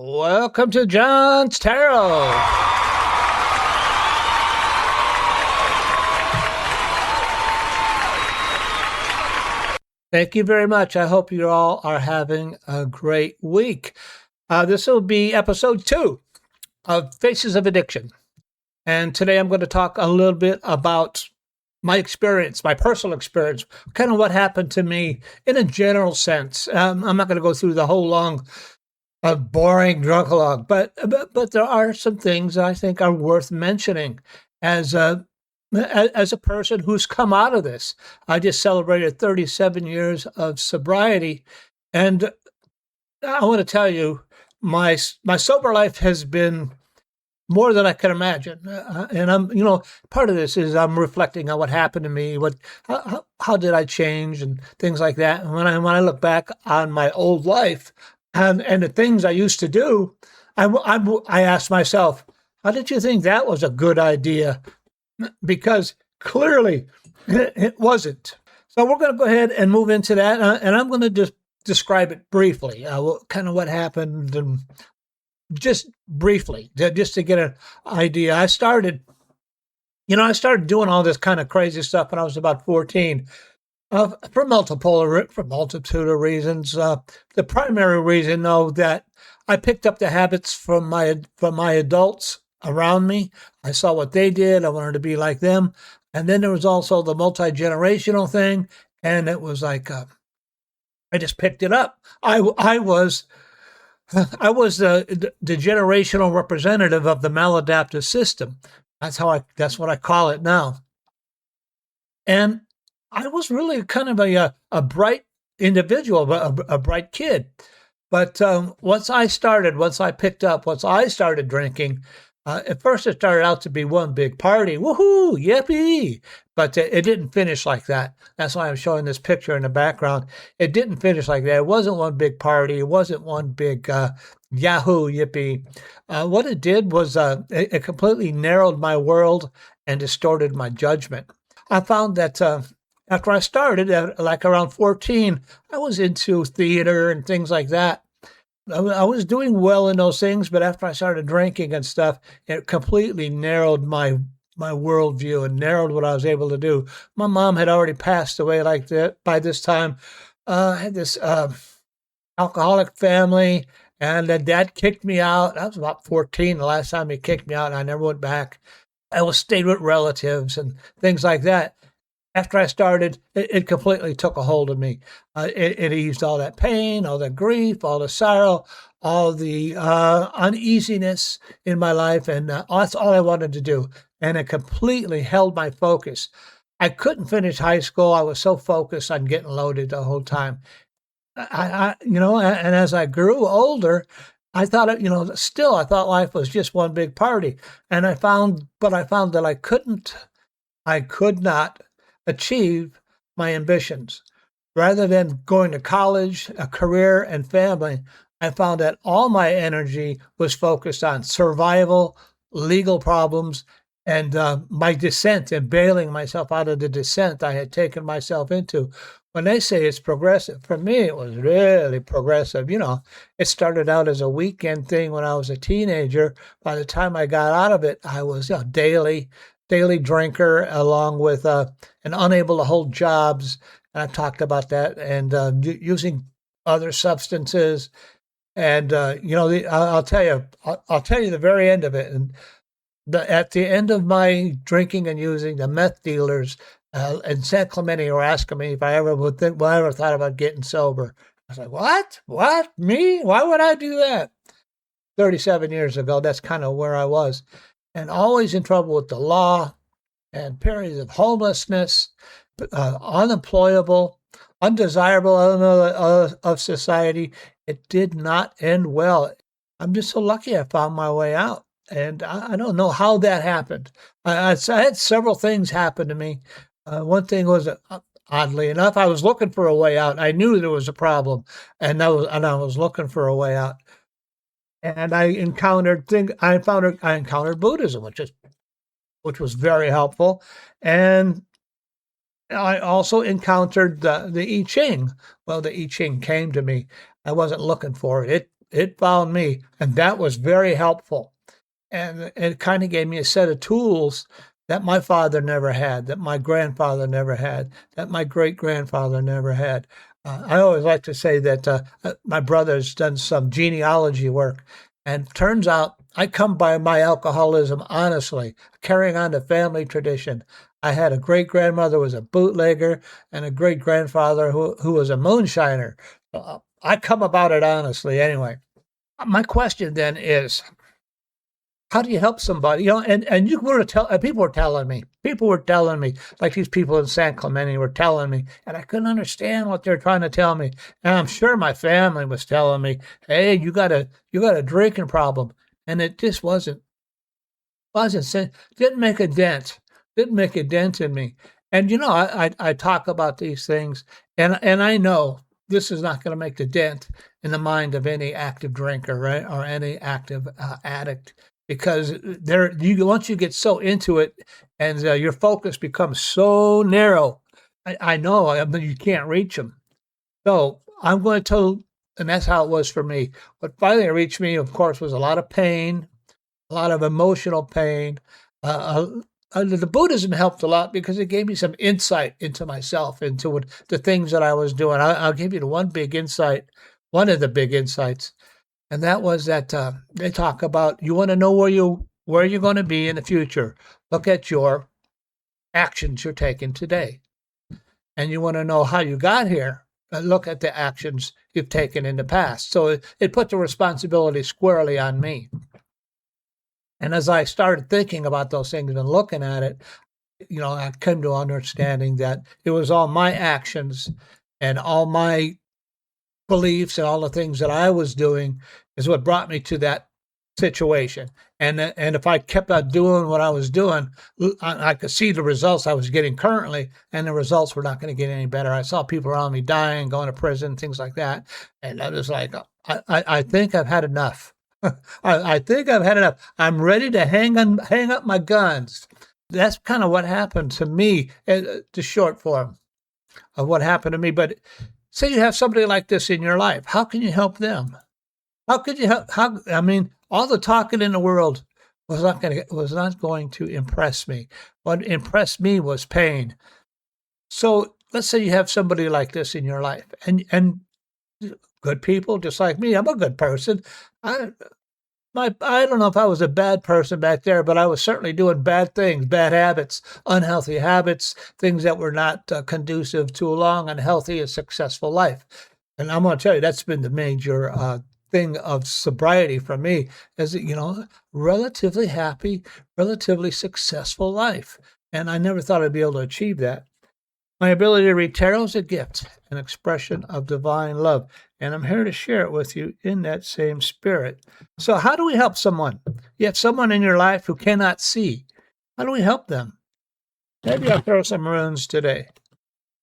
Welcome to John's Tarot. Thank you very much. I hope you all are having a great week. This will be episode 2 of Faces of Addiction. And today I'm going to talk a little bit about my experience, my personal experience, kind of what happened to me in a general sense. I'm not going to go through the whole long, boring drunkalog, but there are some things I think are worth mentioning as a person who's come out of this. I just celebrated 37 years of sobriety, and I want to tell you, my sober life has been more than I can imagine. And part of this is I'm reflecting on what happened to me, how did I change and things like that. And when I look back on my old life and the things I used to do, I ask myself, how did you think that was a good idea? Because clearly it wasn't. So we're going to go ahead and move into that. And I'm going to just describe it briefly, kind of what happened, and just briefly, just to get an idea. I started doing all this kind of crazy stuff when I was about 14, for multitude of reasons. The primary reason, though, that I picked up the habits from my adults around me. I saw what they did. I wanted to be like them. And then there was also the multi-generational thing, and it was like I just picked it up. I was the generational representative of the maladaptive system. That's what I call it now. And I was really kind of a bright individual, a bright kid. But once I started drinking, at first it started out to be one big party. Woohoo! Yippee! But it didn't finish like that. That's why I'm showing this picture in the background. It didn't finish like that. It wasn't one big party. It wasn't one big Yahoo! Yippee! What it did was it completely narrowed my world and distorted my judgment. I found that after I started, like around 14, I was into theater and things like that. I was doing well in those things, but after I started drinking and stuff, it completely narrowed my worldview and narrowed what I was able to do. My mom had already passed away like that by this time. I had this alcoholic family, and dad kicked me out. I was about 14 the last time he kicked me out, and I never went back. I stayed with relatives and things like that. After I started, it completely took a hold of me. It eased all that pain, all the grief, all the sorrow, all the uneasiness in my life, and that's all I wanted to do. And it completely held my focus. I couldn't finish high school. I was so focused on getting loaded the whole time. And as I grew older, I thought, I thought life was just one big party. And I found that I could not achieve my ambitions. Rather than going to college, a career, and family, I found that all my energy was focused on survival, legal problems, and my descent and bailing myself out of the descent I had taken myself into. When they say it's progressive, for me, it was really progressive. It started out as a weekend thing when I was a teenager. By the time I got out of it, I was daily drinker, along with and unable to hold jobs. And I've talked about that, and using other substances. And I'll tell you the very end of it. And at the end of my drinking and using, the meth dealers in San Clemente were asking me if I ever thought about getting sober. I was like, what? Me? Why would I do that? 37 years ago, that's kind of where I was. And always in trouble with the law, and periods of homelessness, unemployable, undesirable of society. It did not end well. I'm just so lucky I found my way out. And I don't know how that happened. I had several things happen to me. One thing was, oddly enough, I was looking for a way out. I knew there was a problem, and I was looking for a way out. And I encountered Buddhism, which was very helpful. And I also encountered the I Ching. Well, the I Ching came to me. I wasn't looking for it. it found me, and that was very helpful. And it kind of gave me a set of tools that my father never had, that my grandfather never had, that my great grandfather never had. I always like to say that my brother's done some genealogy work, and turns out I come by my alcoholism honestly, carrying on the family tradition. I had a great grandmother who was a bootlegger, and a great grandfather who was a moonshiner. I come about it honestly anyway. My question then is, how do you help somebody? And you were people were telling me, like these people in San Clemente were telling me, and I couldn't understand what they're trying to tell me. And I'm sure my family was telling me, "Hey, you got a drinking problem," and it just didn't make a dent in me. And I talk about these things, and I know this is not going to make the dent in the mind of any active drinker, right, or any active addict, because once you get so into it, and your focus becomes so narrow, I know you can't reach them. So I'm going to tell, and that's how it was for me. What finally reached me, of course, was a lot of pain, a lot of emotional pain. The Buddhism helped a lot because it gave me some insight into myself, into the things that I was doing. I'll give you one of the big insights, and that was that they talk about, you want to know where you're going to be in the future. Look at your actions you're taking today, and you want to know how you got here. Look at the actions you've taken in the past. So it put the responsibility squarely on me. And as I started thinking about those things and looking at it, I came to understanding that it was all my actions and all my beliefs and all the things that I was doing is what brought me to that situation. And if I kept on doing what I was doing, I could see the results I was getting currently, and the results were not going to get any better. I saw people around me dying, going to prison, things like that. And I was like, I think I've had enough. I think I've had enough. I'm ready to hang up my guns. That's kind of what happened to me, the short form of what happened to me. But say you have somebody like this in your life, how can you help them? How could you help? All the talking in the world was not going to impress me. What impressed me was pain. So let's say you have somebody like this in your life, and good people, just like me. I'm a good person. I don't know if I was a bad person back there, but I was certainly doing bad things, bad habits, unhealthy habits, things that were not conducive to a long and healthy and successful life. And I'm going to tell you, that's been the major thing of sobriety for me, is relatively happy, relatively successful life. And I never thought I'd be able to achieve that. My ability to read tarot is a gift, an expression of divine love, and I'm here to share it with you in that same spirit. So how do we help someone? You have someone in your life who cannot see. How do we help them? Maybe I'll throw some runes today,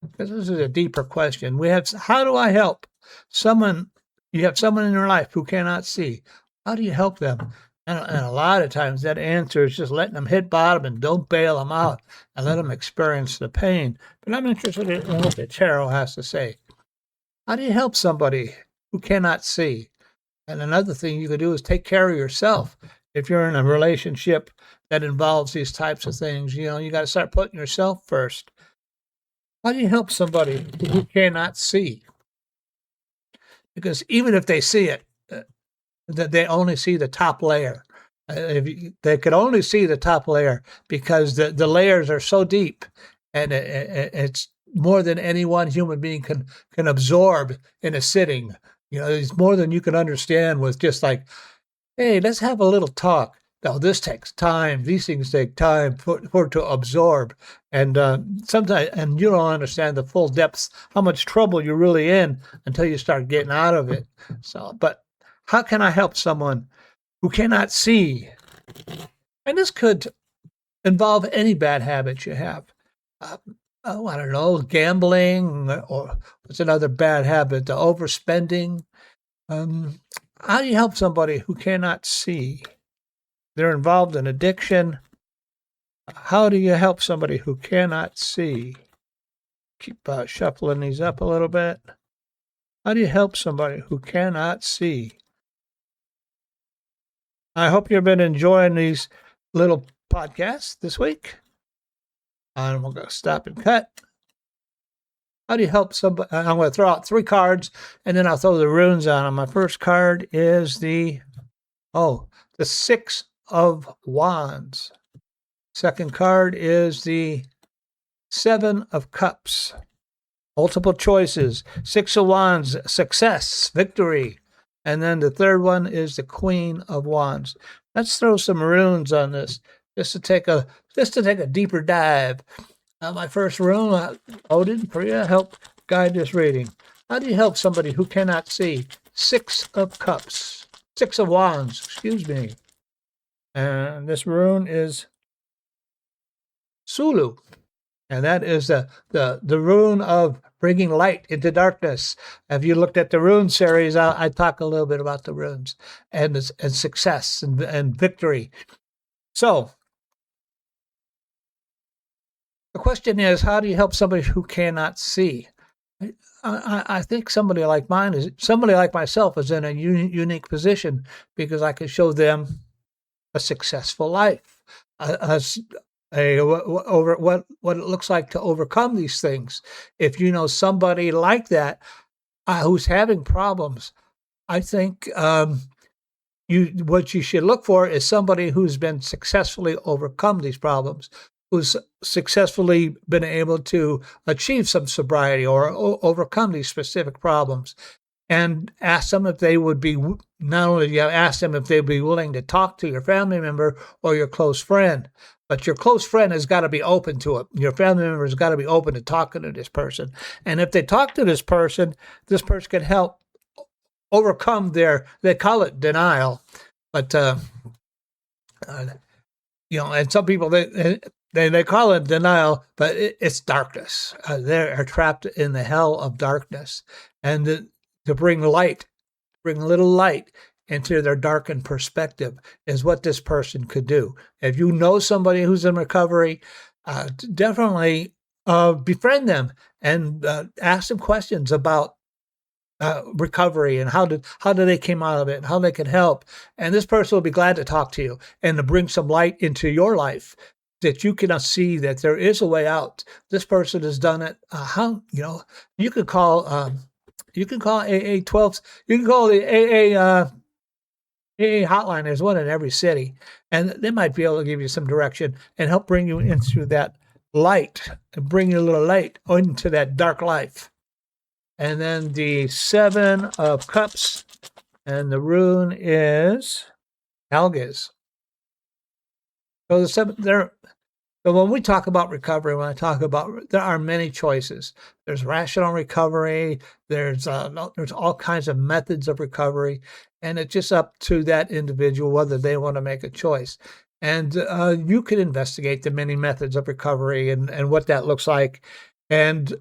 because this is a deeper question. How do I help someone? You have someone in your life who cannot see. How do you help them? And a lot of times that answer is just letting them hit bottom and don't bail them out and let them experience the pain. But I'm interested in what the tarot has to say. How do you help somebody who cannot see? And another thing you could do is take care of yourself. If you're in a relationship that involves these types of things, you got to start putting yourself first. How do you help somebody who cannot see? Because even if they see it, that they only see the top layer. They could only see the top layer because the layers are so deep, and it's more than any one human being can absorb in a sitting. It's more than you can understand with just like, hey, let's have a little talk. No, this takes time. These things take time for it to absorb. And sometimes, and you don't understand the full depths, how much trouble you're really in until you start getting out of it. But how can I help someone who cannot see? And this could involve any bad habits you have. I don't know, gambling, or what's another bad habit? The overspending. How do you help somebody who cannot see? They're involved in addiction. How do you help somebody who cannot see? Keep shuffling these up a little bit. How do you help somebody who cannot see? I hope you've been enjoying these little podcasts this week. And we're going to stop and cut. How do you help somebody? I'm going to throw out 3 cards, and then I'll throw the runes on them. My first card is the 6 of Wands. Second card is the 7 of Cups. Multiple choices. 6 of Wands, success, victory. And then the third one is the Queen of Wands. Let's throw some runes on this just to take a deeper dive. My first rune, Odin, Priya, help guide this reading. How do you help somebody who cannot see? 6 of Cups. 6 of Wands, excuse me. And this rune is Sulu. And that is the rune of bringing light into darkness. Have you looked at the rune series? I talk a little bit about the runes and success and victory. So the question is, how do you help somebody who cannot see? I think somebody like myself is in a unique position because I can show them a successful life, over what it looks like to overcome these things. If you know somebody like that who's having problems, I think what you should look for is somebody who's been successfully overcome these problems, who's successfully been able to achieve some sobriety or overcome these specific problems. And ask them if they would be, not only you ask them if they'd be willing to talk to your family member or your close friend, but your close friend has got to be open to it. Your family member has got to be open to talking to this person. And if they talk to this person can help overcome they call it denial, but, and some people, they call it denial, but it's darkness. They're trapped in the hell of darkness. And to bring a little light into their darkened perspective is what this person could do. If you know somebody who's in recovery, definitely befriend them and ask them questions about recovery and how did they came out of it and how they can help. And this person will be glad to talk to you and to bring some light into your life that you can see that there is a way out. This person has done it. You could call. You can call AA 12. You can call the AA hotline. There's one in every city, and they might be able to give you some direction and help bring you into that light and bring you a little light into that dark life. And then the 7 of Cups, and the rune is Algas. So the 7 there. So when we talk about recovery, there are many choices. There's rational recovery. There's all kinds of methods of recovery, and it's just up to that individual whether they want to make a choice. And you can investigate the many methods of recovery and what that looks like, and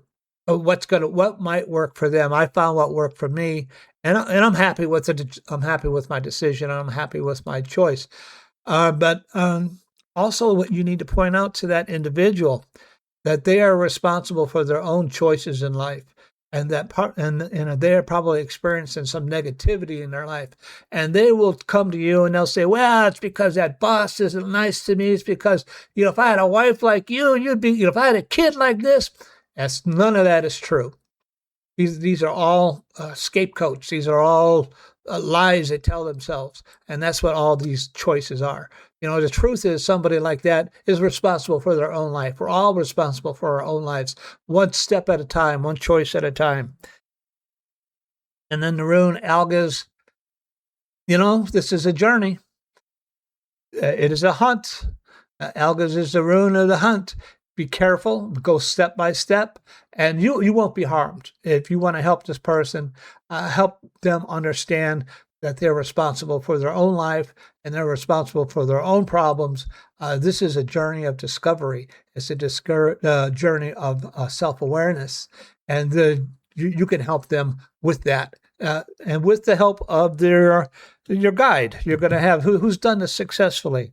what might work for them. I found what worked for me, and I'm happy with it. I'm happy with my decision. I'm happy with my choice. But also, what you need to point out to that individual that they are responsible for their own choices in life, and they are probably experiencing some negativity in their life, and they will come to you and they'll say, "Well, it's because that boss isn't nice to me. It's because if I had a wife like you, you'd be. If I had a kid like this." None of that is true. These are all scapegoats. These are all lies they tell themselves, and that's what all these choices are. The truth is somebody like that is responsible for their own life. We're all responsible for our own lives, one step at a time, one choice at a time. And then the rune Algas, this is a journey. It is a hunt. Algas is the rune of the hunt. Be careful, go step by step, and you won't be harmed. If you want to help this person, help them understand that they're responsible for their own life and they're responsible for their own problems. This is a journey of discovery. It's a journey of self-awareness, and you can help them with that. And with the help of your guide, you're going to have who's done this successfully.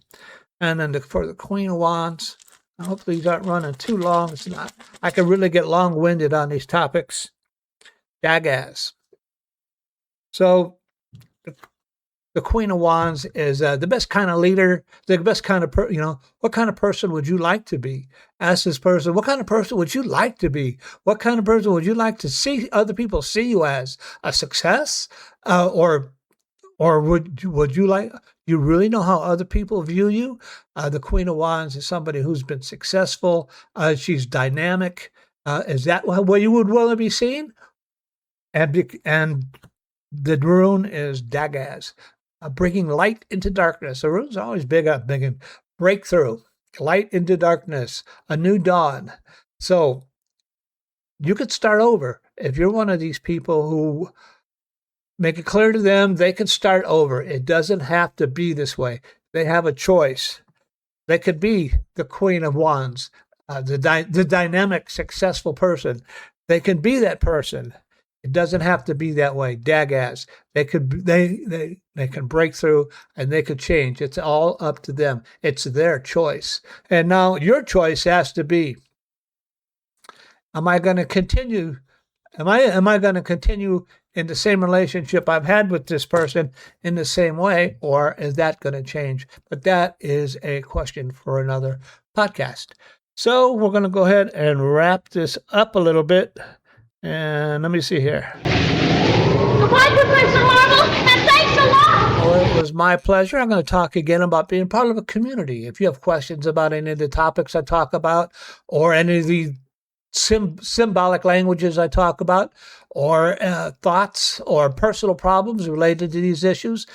And then for the Queen of Wands, hopefully these aren't running too long. It's not. I can really get long-winded on these topics. Daggaz. So The Queen of Wands is the best kind of leader, the best kind of, what kind of person would you like to be? Ask this person, what kind of person would you like to be? What kind of person would you like to see other people see you as? A success? Or would you like, you really know how other people view you? The Queen of Wands is somebody who's been successful. She's dynamic. Is that where you would want to be seen? And the rune is Dagaz, bringing light into darkness. The rune's always big up, big breakthrough, light into darkness, a new dawn. So you could start over. If you're one of these people who make it clear to them they can start over. It doesn't have to be this way. They have a choice. They could be the Queen of Wands, the dynamic, successful person. They can be that person. It doesn't have to be that way. Dagaz. They can break through and they could change. It's all up to them. It's their choice. And now your choice has to be: am I going to continue? Am I going to continue in the same relationship I've had with this person in the same way, or is that going to change? But that is a question for another podcast. So we're going to go ahead and wrap this up a little bit. And let me see here. Goodbye, Professor Marvel, and thanks a lot. Well, it was my pleasure. I'm going to talk again about being part of a community. If you have questions about any of the topics I talk about, or any of the symbolic languages I talk about, or thoughts or personal problems related to these issues,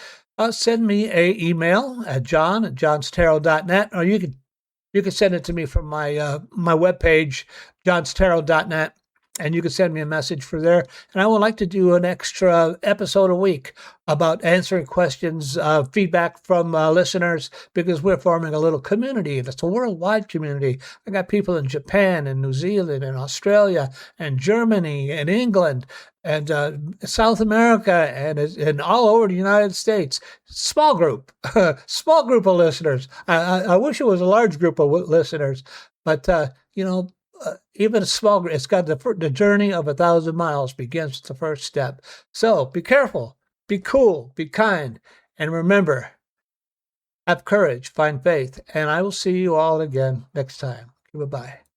send me an email at john@johnstarot.net, or you can send it to me from my my webpage, johnstarot.net. And you can send me a message for there. And I would like to do an extra episode a week about answering questions, feedback from listeners, because we're forming a little community, and it's a worldwide community. I got people in Japan and New Zealand and Australia and Germany and England and South America and all over the United States. Small group of listeners. I wish it was a large group of listeners, but even a small group, it's got the journey of 1,000 miles begins with the first step. So be careful, be cool, be kind, and remember, have courage, find faith, and I will see you all again next time. Goodbye.